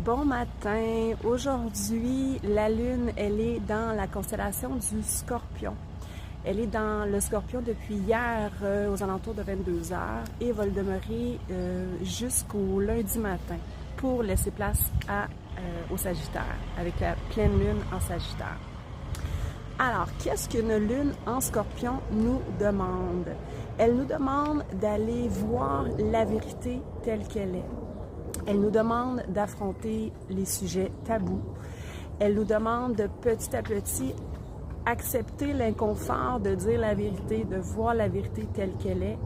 Bon matin. Aujourd'hui, la Lune, elle est dans la constellation du Scorpion. Elle est dans le Scorpion depuis hier aux alentours de 22 heures et va le demeurer jusqu'au lundi matin pour laisser place au Sagittaire, avec la pleine Lune en Sagittaire. Alors, qu'est-ce qu'une Lune en Scorpion nous demande? Elle nous demande d'aller voir la vérité telle qu'elle est. Elle nous demande d'affronter les sujets tabous. Elle nous demande de petit à petit accepter l'inconfort de dire la vérité, de voir la vérité telle qu'elle est.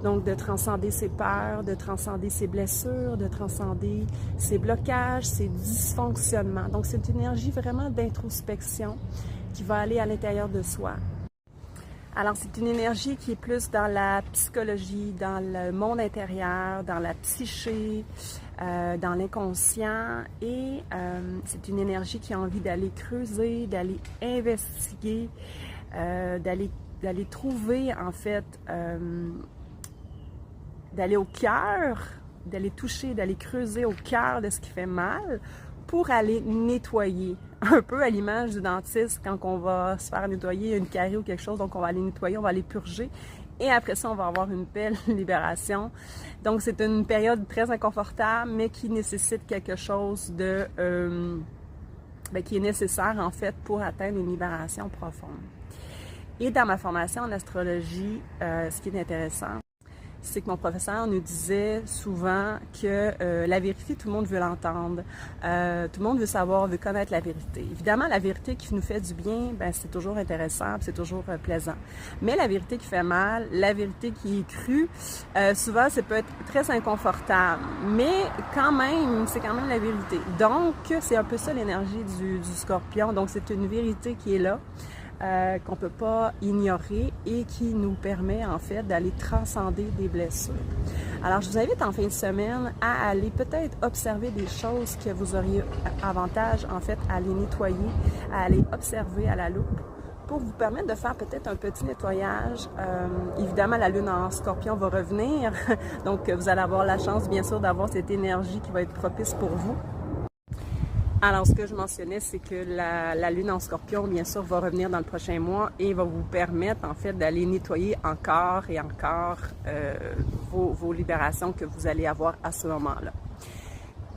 Donc, de transcender ses peurs, de transcender ses blessures, de transcender ses blocages, ses dysfonctionnements. Donc, c'est une énergie vraiment d'introspection qui va aller à l'intérieur de soi. Alors, c'est une énergie qui est plus dans la psychologie, dans le monde intérieur, dans la psyché, dans l'inconscient. Et c'est une énergie qui a envie d'aller creuser, d'aller investiguer, d'aller trouver, en fait, d'aller au cœur, d'aller toucher, d'aller creuser au cœur de ce qui fait mal pour aller nettoyer. Un peu à l'image du dentiste, quand on va se faire nettoyer une carie ou quelque chose, donc on va aller nettoyer, on va aller purger, et après ça, on va avoir une belle libération. Donc, c'est une période très inconfortable, mais qui nécessite quelque chose de... qui est nécessaire, en fait, pour atteindre une libération profonde. Et dans ma formation en astrologie, ce qui est intéressant, c'est que mon professeur nous disait souvent que la vérité, tout le monde veut l'entendre. Tout le monde veut savoir, veut connaître la vérité. Évidemment, la vérité qui nous fait du bien, ben, c'est toujours intéressant, c'est toujours plaisant. Mais la vérité qui fait mal, la vérité qui est crue, souvent, ça peut être très inconfortable. Mais quand même, c'est quand même la vérité. Donc, c'est un peu ça l'énergie du Scorpion. Donc, c'est une vérité qui est là. Qu'on ne peut pas ignorer et qui nous permet en fait d'aller transcender des blessures. Alors je vous invite en fin de semaine à aller peut-être observer des choses que vous auriez avantage en fait à aller nettoyer, à aller observer à la loupe pour vous permettre de faire peut-être un petit nettoyage. Évidemment, la Lune en Scorpion va revenir, donc vous allez avoir la chance bien sûr d'avoir cette énergie qui va être propice pour vous. Alors, ce que je mentionnais, c'est que la Lune en Scorpion, bien sûr, va revenir dans le prochain mois et va vous permettre, en fait, d'aller nettoyer encore et encore vos libérations que vous allez avoir à ce moment-là.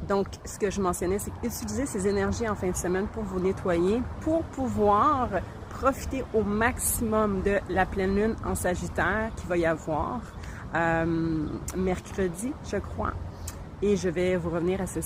Donc, ce que je mentionnais, c'est qu'utiliser ces énergies en fin de semaine pour vous nettoyer, pour pouvoir profiter au maximum de la pleine Lune en Sagittaire qu'il va y avoir mercredi, je crois. Et je vais vous revenir à ce